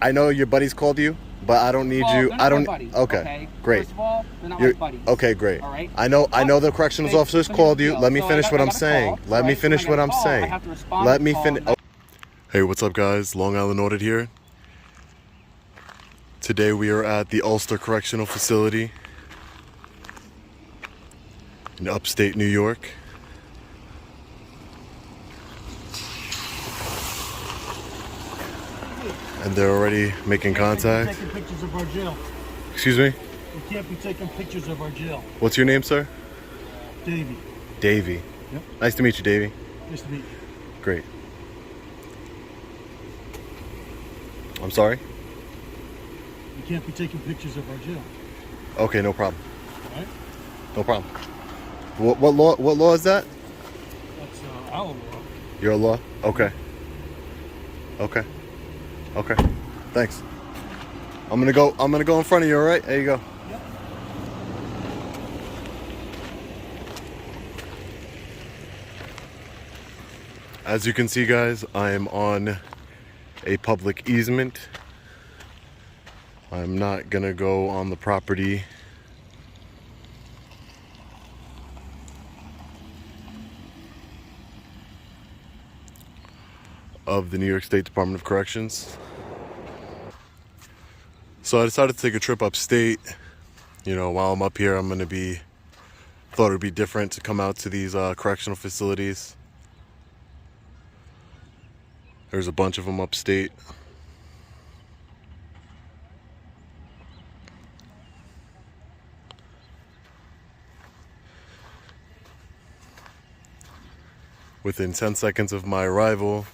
I know your buddies called you, but I don't need you. They're not I don't. my buddies, Okay, great. First of all, they're not my buddies. Okay, great. All right. I know the corrections officers called you. Let me finish what I'm saying. Let me finish what I'm saying. I have to respond. Let me finish. Hey, what's up, guys? Long Island Audit here. Today we are at the Ulster Correctional Facility in upstate New York. And they're already making contact. Taking pictures of our jail. Excuse me? We can't be taking pictures of our jail. What's your name, sir? Davey. Davey. Yep. Nice to meet you, Davey. Nice to meet you. Great. I'm sorry? We can't be taking pictures of our jail. Okay, no problem. All right? No problem. What law is that? That's our law. Your law? Okay. Okay. Okay. Thanks. I'm gonna go in front of you, alright? There you go. Yep. As you can see, guys, I am on a public easement. I'm not gonna go on the property of the New York State Department of Corrections. So I decided to take a trip upstate. You know, while I'm up here, thought it would be different to come out to these correctional facilities. There's a bunch of them upstate. Within 10 seconds of my arrival,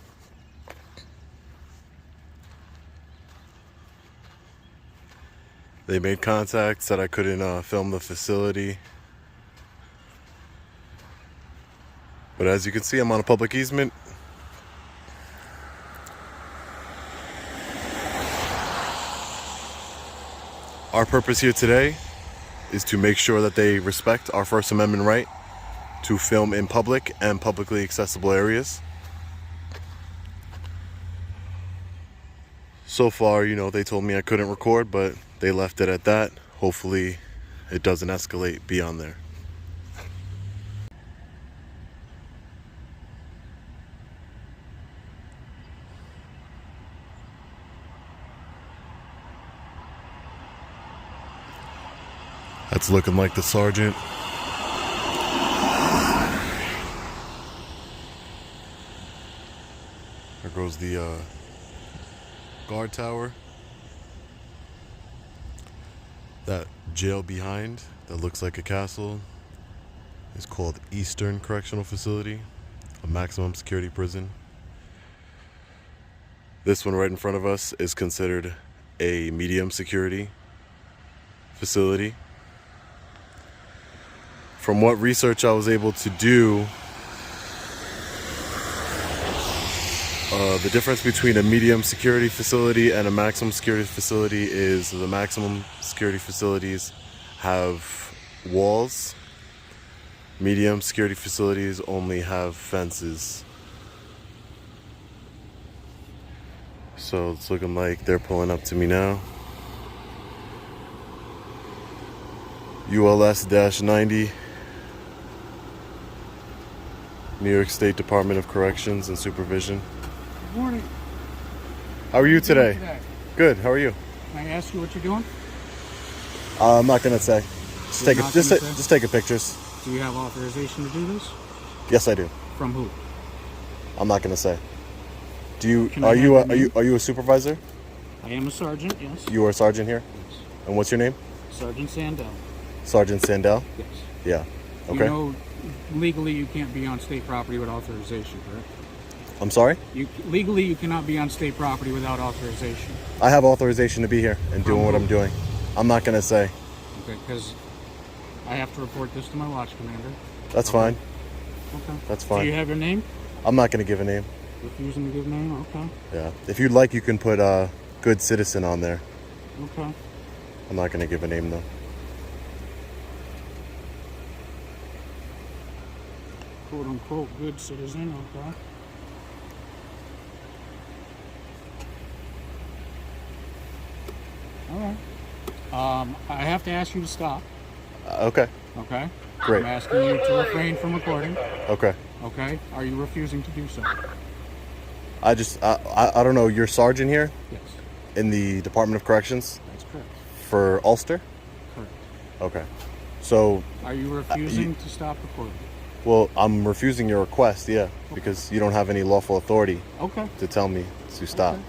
they made contact, said I couldn't film the facility. But as you can see, I'm on a public easement. Our purpose here today is to make sure that they respect our First Amendment right to film in public and publicly accessible areas. So far, you know, they told me I couldn't record, but they left it at that. Hopefully it doesn't escalate beyond there. That's looking like the sergeant. There goes the guard tower. That jail behind that looks like a castle is called Eastern Correctional Facility, a maximum security prison. This one right in front of us is considered a medium security facility. From what research I was able to do, the difference between a medium security facility and a maximum security facility is the maximum security facilities have walls. Medium security facilities only have fences. So it's looking like they're pulling up to me now. ULS-90, New York State Department of Corrections and Supervision. Good morning. How are you today? Good. How are you? Can I ask you what you're doing? I'm not gonna say. Just take a pictures. Do you have authorization to do this? Yes, I do. From who? I'm not gonna say. Do you? Can I Are have you? your Are name? you? Are you a supervisor? I am a sergeant, yes. You are a sergeant here. Yes. And what's your name? Sergeant Sandell. Sergeant Sandell. Yes. Yeah. Okay. You know, legally you can't be on state property without authorization, correct? I'm sorry. Legally you cannot be on state property without authorization. I have authorization to be here and doing what who? I'm doing. I'm not gonna say. Okay, because I have to report this to my watch commander. That's Okay. fine. Okay. That's Do fine. you have your name? I'm not gonna give a name. Refusing to give name? Okay. Yeah. If you'd like, you can put good citizen on there. Okay. I'm not gonna give a name though. Quote unquote good citizen, okay. All right. I have to ask you to stop. Okay. Okay. Great. I'm asking you to refrain from recording. Okay. Okay. Are you refusing to do so? I don't know. You're sergeant here Yes. in the Department of Corrections That's correct. for Ulster? Correct. Okay. So, Are you refusing to stop recording? well, I'm refusing your request, yeah, because you don't have any lawful authority Okay. to tell me to stop. Okay.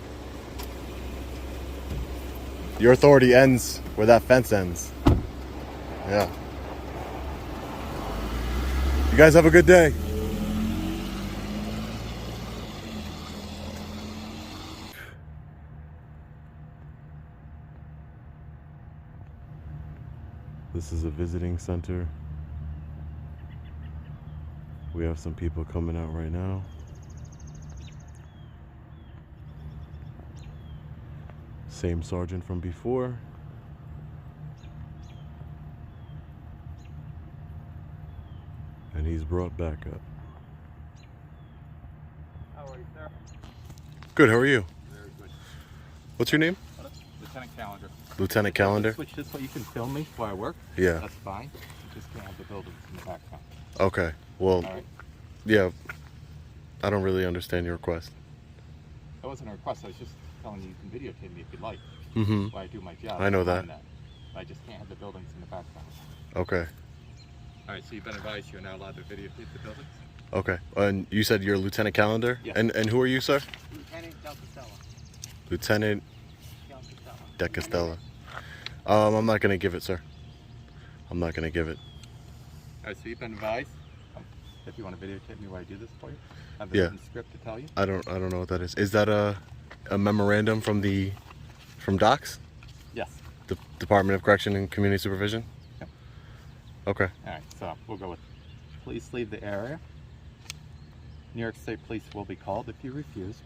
Your authority ends where that fence ends. Yeah. You guys have a good day. This is a visiting center. We have some people coming out right now. Same sergeant from before. And he's brought back up. How are you, sir? Good, how are you? Very good. What's your name? Lieutenant Calendar. Lieutenant Calendar? Switch this way. You can film me while I work. Yeah. That's fine. You just can't have the buildings in the background. Okay, well, All right. yeah, I don't really understand your request. That wasn't a request. I was just telling you can videotape me if you'd like. Mm-hmm. While I do my job. I know don't that. mind I just can't have the buildings in the background. Okay, All right. So you've been advised you're not allowed to videotape the buildings? okay. And you said you're Lieutenant Calendar? Yes. And who are you, sir? Lieutenant Del Castello. Lieutenant Del Castello. De Castella. I'm not gonna give it, sir. I'm not gonna give it. All right. So you've been advised. If you want to videotape me while I do this for you, I have a Yeah. written script to tell you. I don't know what that is. Is that a memorandum from DOCS? Yes. The Department of Correction and Community Supervision? Yep. Okay. All right, so we'll go with please leave the area. New York State Police will be called if you refuse.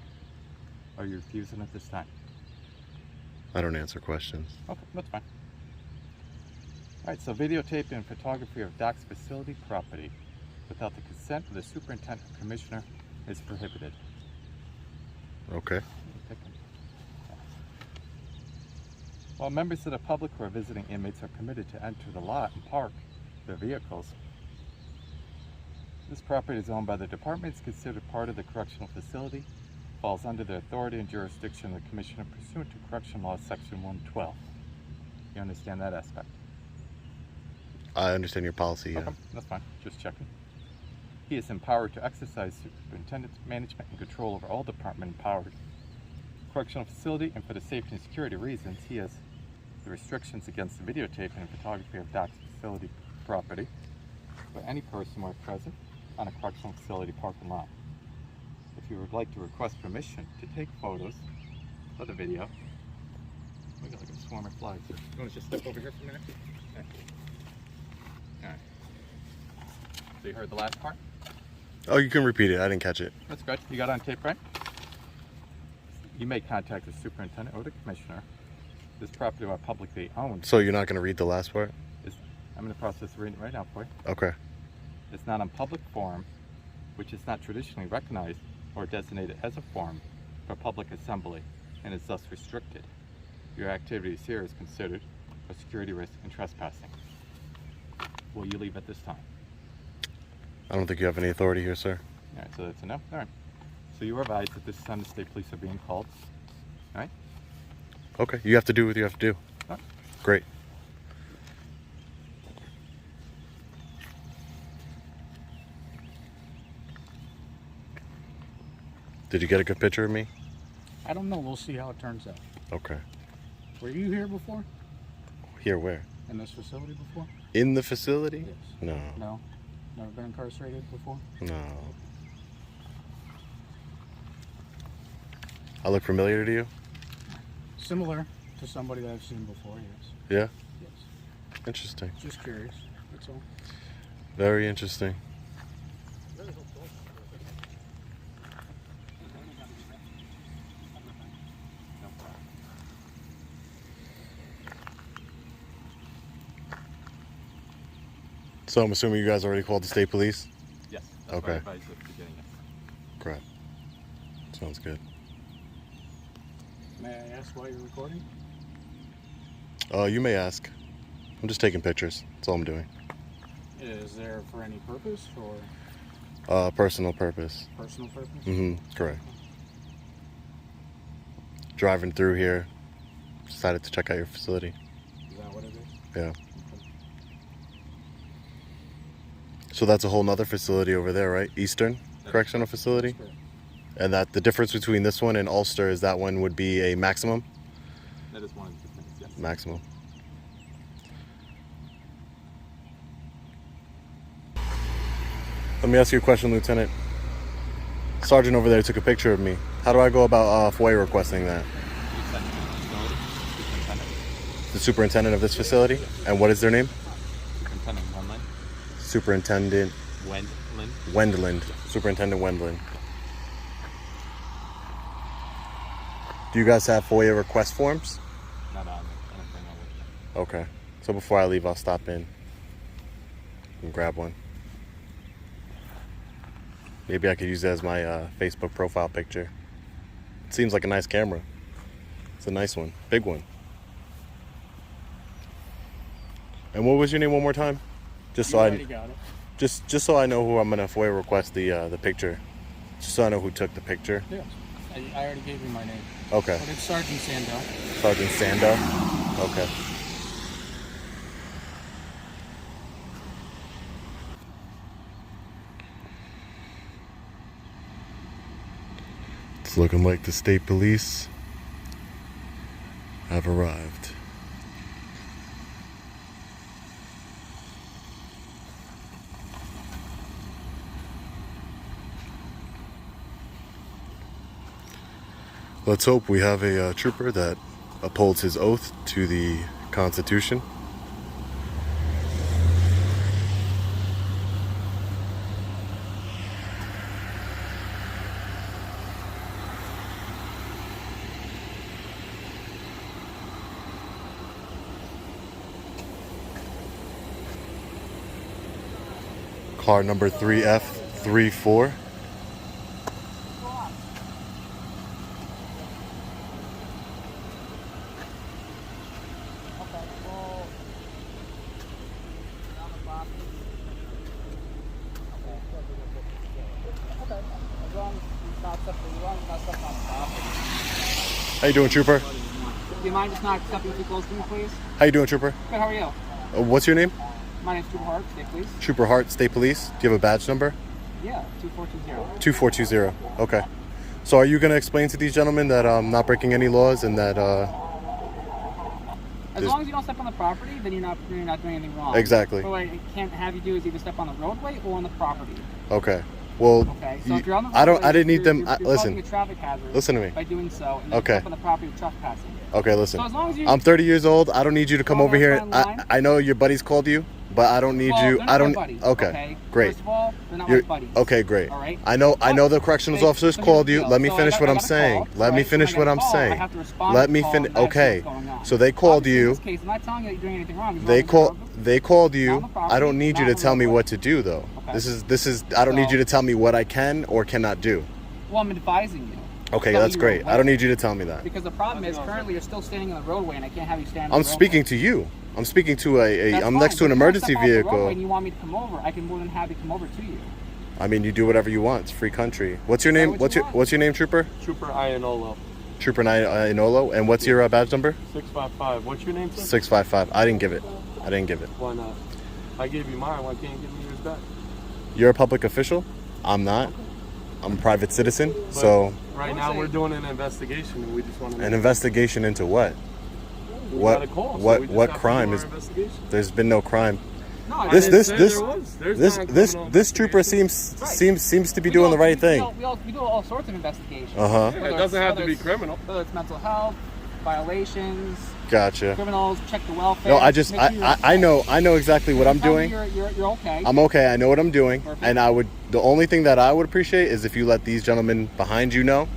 Are you refusing at this time? I don't answer questions. Okay, that's fine. All right, so videotaping and photography of DOCS facility property without the consent of the superintendent or commissioner is prohibited. Okay. While members of the public who are visiting inmates are permitted to enter the lot and park their vehicles, this property is owned by the department. It's considered part of the correctional facility, falls under the authority and jurisdiction of the commissioner pursuant to Correctional Law Section 112. You understand that aspect? I understand your policy, yeah. Okay, that's fine. Just checking. He is empowered to exercise superintendent management and control over all department empowered correctional facility, and for the safety and security reasons, he has the restrictions against the videotaping and photography of DOCS facility property for any person where present on a correctional facility parking lot. If you would like to request permission to take photos of the video, we got like a swarm of flies here. You want to just step over here for a minute? Okay. All right. So you heard the last part? Oh, you can repeat it. I didn't catch it. That's good. You got it on tape, right? You may contact the superintendent or the commissioner. This property is publicly owned. So you're not going to read the last part? I'm in the process of reading it right now for you. Okay. It's not on public forum, which is not traditionally recognized or designated as a forum for public assembly and is thus restricted. Your activities here is considered a security risk and trespassing. Will you leave at this time? I don't think you have any authority here, sir. All right, so that's enough. All right. So you are advised that this time the state police are being called. All right? Okay. You have to do what you have to do. All right. Great. Did you get a good picture of me? I don't know. We'll see how it turns out. Okay. Were you here before? Here, where? In this facility before? In the facility? Yes. No. No? Never been incarcerated before? No. I look familiar to you? Similar to somebody that I've seen before, yes. Yeah? Yes. Interesting. Just curious. That's all. Very interesting. So I'm assuming you guys already called the state police? Yes. That's Okay. what I advised at the beginning. Yes. Crap. Sounds good. May I ask why you're recording? You may ask. I'm just taking pictures. That's all I'm doing. Is there for any purpose or Personal purpose. personal purpose? Correct. Driving through here, decided to check out your facility. Is that what it is? Yeah. So that's a whole nother facility over there, right? Eastern Correctional Facility? That's correct. And that the difference between this one and Ulster is that one would be a maximum? That is one of the things, yes. Maximum. Let me ask you a question, Lieutenant. Sergeant over there took a picture of me. How do I go about FOIA requesting that? You send it to the facility, superintendent. The superintendent of this facility? And what is their name? Superintendent Wendland. Superintendent Wendland. Superintendent Wendland. Do you guys have FOIA request forms? Not on it. I don't bring that with me. Okay. So before I leave, I'll stop in and grab one. Maybe I could use it as my Facebook profile picture. It seems like a nice camera. It's a nice one. Big one. And what was your name one more time? Just so You I already got it. just so I know who I'm gonna FOIA request the picture. Just so I know who took the picture. Yes. I already gave you my name. Okay. But it's Sergeant Sandell. Sergeant Sando. Okay. It's looking like the state police have arrived. Let's hope we have a trooper that upholds his oath to the Constitution. Car number 3F34. How you doing, Trooper? Do you mind just not stepping too close to me, please? How you doing, Trooper? Good, how are you? What's your name? My name's Trooper Hart, State Police. Trooper Hart, State Police. Do you have a badge number? Yeah, 2420. 2420. Okay. So are you going to explain to these gentlemen that I'm not breaking any laws and that As long as you don't step on the property, then you're not doing anything wrong. Exactly. But what I can't have you do is either step on the roadway or on the property. Okay. Well, Okay, so if you're on the I roadway, didn't need them. You're Listen. causing a traffic hazard. Listen to me. By doing so, and then Okay. step on the property you're trespassing. Okay, listen. So as long as you, I'm 30 years old. I don't need you to come Oh, over here. that's fine, line. I know your buddies called you, but I don't need well, you. they're I not don't. my buddies, Okay. Great. First of all, they're not You're, my buddies. okay, great. All right. I know the corrections Okay, officers so here's called the you. deal. Let me So finish I what got I'm a call, saying. Let me right? So finish when I what get a I'm call, saying. I have to respond Let to me the call finish. and actually Okay. what's going on. So they called Obviously, you. In this case, I'm not telling you that you're doing anything wrong. As long They as you're call. They called you. on the property, I don't need you not to on the tell me roadway. what to do, though. Okay. This is. I don't need you to tell me what I can or cannot do. Well, I'm advising you. Okay, So that's you're great. aware. I don't need you to tell me that. Because the problem is currently you're still standing in the roadway, and I can't have you stand. I'm speaking to you. I'm speaking to That's I'm fine, next to but an if you wanna emergency step off the roadway vehicle. and you want me to come over, I can more than happy come over to you. I mean, you do whatever you want. It's free country. What's your Is that name? what you want? What's your name, Trooper? Trooper Ianolo, Trooper Inolo. And what's your badge number? 655. What's your name, sir? 655. I didn't give it. Why not? I gave you mine. Why can't you give me yours back? You're a public official. I'm not. I'm a private citizen. So Right now we're doing an investigation, and we just want to. an investigation into what? We what- got a call, so what- we just what have to crime do our is- investigation. There's been no crime. No, I This didn't this say this there was. There's this not a this criminal this trooper investigation. seems to be doing the right thing. We do all sorts of investigations. Uh-huh. Yeah, it doesn't have to be criminal. Whether it's mental health, violations, Gotcha. criminals, check the welfare. No, I just make sure you're I okay. know exactly what I'm Tell me doing. You're okay. I'm okay. I know what I'm doing, Perfect. and the only thing that I would appreciate is if you let these gentlemen behind you know.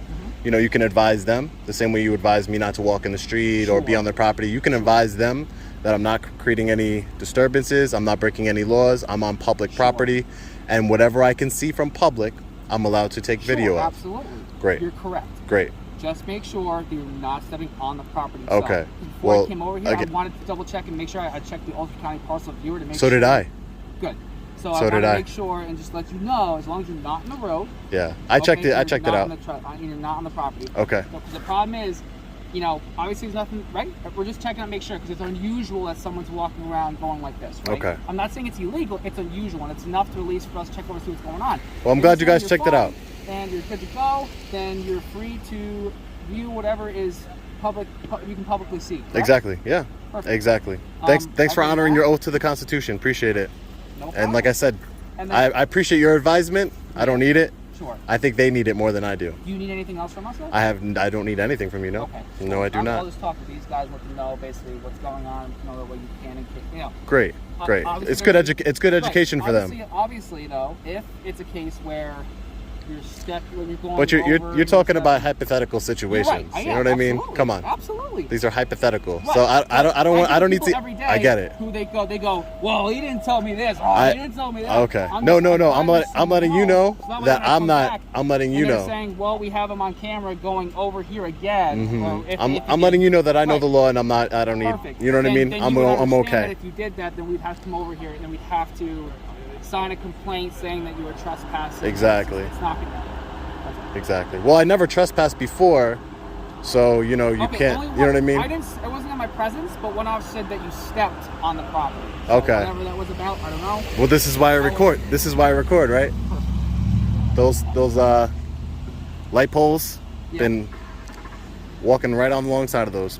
You know, you can advise them the same way you advise me not to walk in the street or be Sure. on their property. You can advise them that I'm not creating any disturbances. I'm not breaking any laws. I'm on public property, and whatever I can see from public, I'm allowed to take video Sure, of. absolutely. Great. You're correct. Great. Just make sure that you're not stepping on the property. Okay. So, before Well, I came over here, again- I wanted to double check and make sure I checked the Ulster County parcel viewer to make So sure. did I. Good. So So I did want to I. make sure and just let you know, as long as you're not in the road. Yeah. I checked okay, it. I you're checked it not out. on the you're not on the property. Okay. So, 'cause the problem is, you know, obviously there's nothing, right? We're just checking out, make sure, because it's unusual that someone's walking around going like this, right? Okay. I'm not saying it's illegal, it's unusual, and it's enough to at least for us to check over, see what's going on. Well, I'm If glad you you're guys saying checked it you're out. fine and you're good to go, then you're free to view whatever is public, you can publicly see. Correct? Exactly. Yeah. Perfect. Exactly. Thanks for other than honoring that- your oath to the Constitution. Appreciate it. No And problem. like I said, And I then, appreciate your advisement. I don't need it. sure. I think they need it more than I do. Do you need anything else from us, though? I don't need anything from you, no. Okay. No, I do I'll not. just talk to these guys, let them know basically what's going on, know that way you can and can't, you know. Great. Great. Obviously It's good there's- it's good education right. for them. Obviously, though, if it's a case where when you're going But you're over talking and about stuff- hypothetical situations. You're right. I You know am, what I mean? absolutely. Come on. Absolutely. These are hypothetical. Right. So I don't need people to every day I get it. Who they go, well, he didn't tell me this. Oh, I- he didn't tell me that. Okay. I'm No. just I'm letting you know So that way that when I come back I'm letting you and they're know. saying, well, we have him on camera going over here again. Or if I'm letting you know that I know Right. the law and I don't need, Perfect. you know what I Then- mean? then you would I'm understand okay. that if you did that, then we'd have to come over here and then we'd have to sign a complaint saying that you were trespassing. Exactly. It's not going to happen. Exactly. Well, I never trespassed before, so you know you Okay, can't. only You know what I mean? It wasn't in my presence, but one officer said that you stepped on the property. So Okay. Whatever that was about, I don't know. Well, this is why I record. This is why I record, right? Those light poles. Yeah. Been walking right on the alongside of those.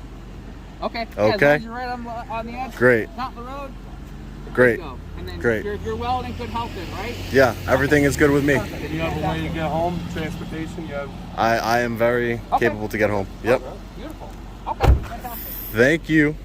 Okay. Yeah, as Okay. long as you're right on the edge. Great. Not the road. Great. Go. And then Great. You're well and in good health then, right? Yeah, everything is good with me. You have a way to get home, transportation, you have... I am very capable to get home. Yep. Beautiful. Okay. Fantastic. Thank you.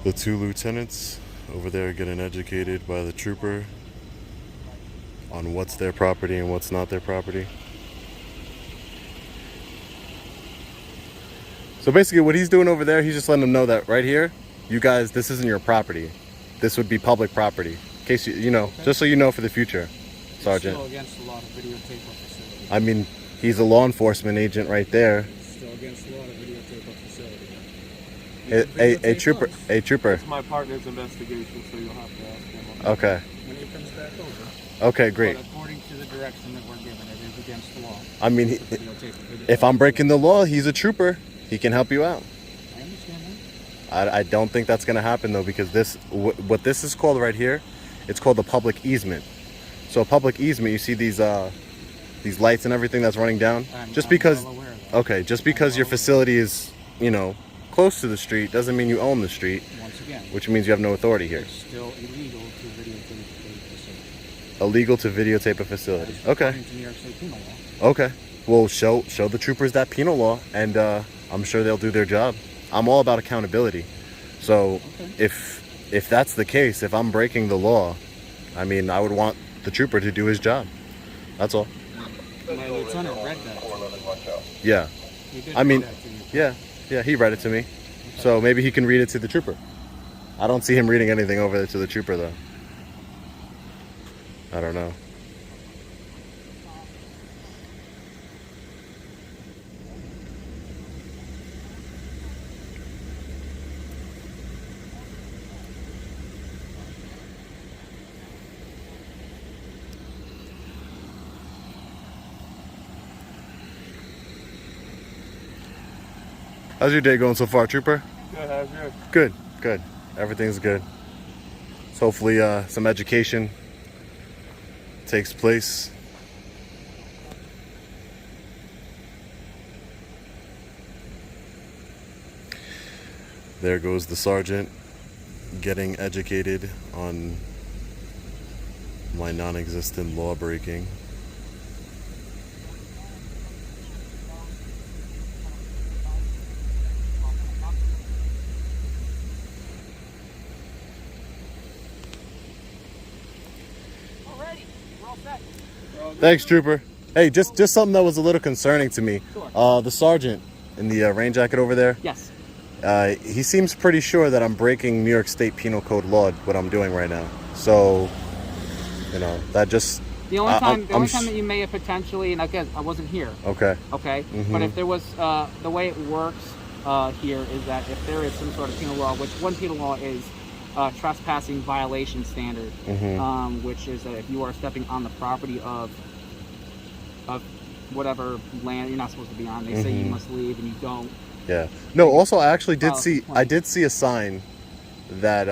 The two lieutenants over there getting educated by the trooper on what's their property and what's not their property. So basically what he's doing over there, he's just letting them know that right here, you guys, this isn't your property. This would be public property. In case you know, just so you know for the future, Sergeant. Still against the law to videotape a facility. I mean, he's a law enforcement agent right there. Still against the law to videotape a facility. A trooper. A trooper. It's my partner's investigation, so you'll have to ask him. Okay. When he comes back over. Okay, great. But according to the direction that we're given, it is against the law. I mean, to videotape a video. if I'm breaking the law, he's a trooper. He can help you out. I understand that. I don't think that's going to happen though, because what this is called right here, it's called a public easement. So a public easement, you see these lights and everything that's running down. I'm just because, well aware of that. okay, just because your facility is, you know, close to the street doesn't mean you own the street, Once again, which means you have no authority here. it's still illegal to videotape a facility. Illegal to videotape a facility. Okay. According to New York State penal law. Okay. Well, show the troopers that penal law, and I'm sure they'll do their job. I'm all about accountability. So Okay. if that's the case, if I'm breaking the law, I mean, I would want the trooper to do his job. That's all. My lieutenant read that. Yeah. He did I mean, read that to you. yeah, he read it to me. So maybe he can read it to the trooper. I don't see him reading anything over there to the trooper though. I don't know. How's your day going so far, trooper? Good, how's yours? Good, good. Everything's good. So hopefully some education takes place. There goes the sergeant getting educated on my non-existent law breaking. all set. Thanks, Trooper. Hey, just something that was a little concerning to me. Sure. The sergeant in the rain jacket over there, Yes. he seems pretty sure that I'm breaking New York State Penal Code law, what I'm doing right now. So, you know, that just... The only time, I'm that you may have potentially, and again, I wasn't here. Okay. Okay. But if there was, the way it works here is that if there is some sort of penal law, which one penal law is trespassing violation standard, which is that if you are stepping on the property of whatever land you're not supposed to be on, they say you must leave and you don't. Yeah. No, also I actually did File a see, complaint. I did see a sign that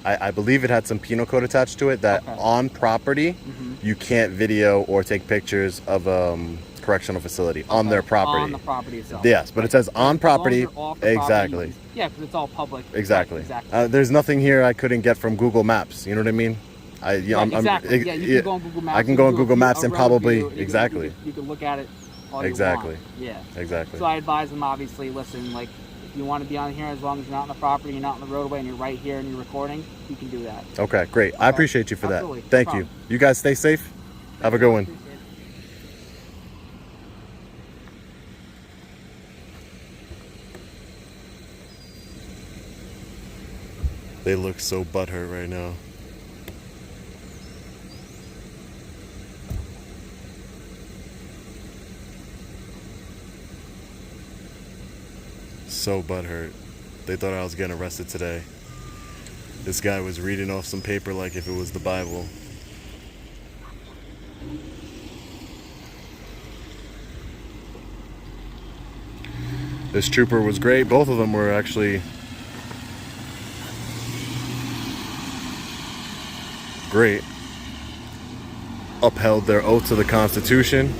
I believe it had some penal code attached to it that on property you can't video or take pictures of correctional facility on their property. On the property itself. Yes, but it says on property. As long as you're off the Exactly. property, yeah, because it's all public. Exactly. Right, exactly. There's nothing here I couldn't get from Google Maps. You know what I mean? Exactly. Yeah, you can go on Google Maps. I can You go on do Google Maps a and road probably view. exactly. You can look at it all Exactly. you want. Yeah. Exactly. So I advise them, obviously, listen, like, if you want to be on here, as long as you're not on the property, you're not on the roadway, and you're right here and you're recording, you can do that. Okay, great. I appreciate you for Absolutely. that. No Thank you. problem. You guys stay safe. Have a good one. Appreciate it. They look so butthurt right now. So butthurt. They thought I was getting arrested today. This guy was reading off some paper like if it was the Bible. This trooper was great. Both of them were actually great. Upheld their oath to the Constitution.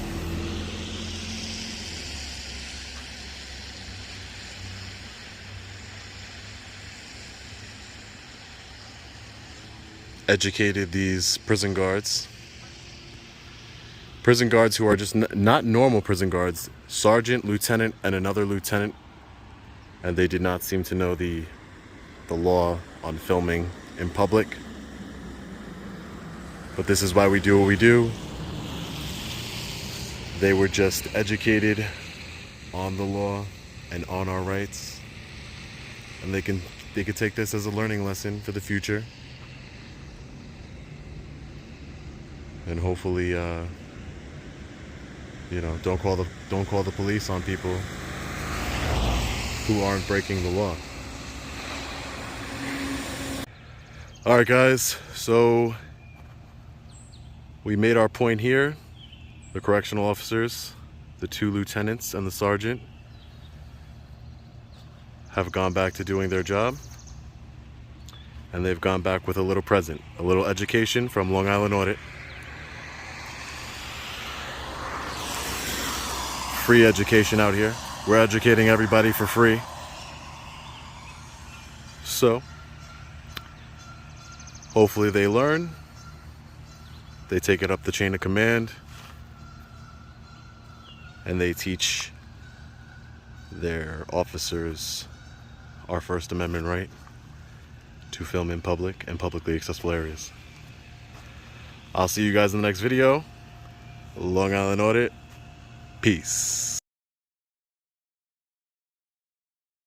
Educated these prison guards. Prison guards who are just not normal prison guards. Sergeant, lieutenant, and another lieutenant. And they did not seem to know the law on filming in public. But this is why we do what we do. They were just educated on the law and on our rights. And they could take this as a learning lesson for the future. And hopefully, you know, don't call the police on people who aren't breaking the law. All right, guys. So we made our point here. The correctional officers, the 2 lieutenants, and the sergeant have gone back to doing their job. And they've gone back with a little present, a little education from Long Island Audit. Free education out here. We're educating everybody for free. So, hopefully they learn. They take it up the chain of command. And they teach their officers our First Amendment right to film in public and publicly accessible areas. I'll see you guys in the next video. Long Island Audit. Peace.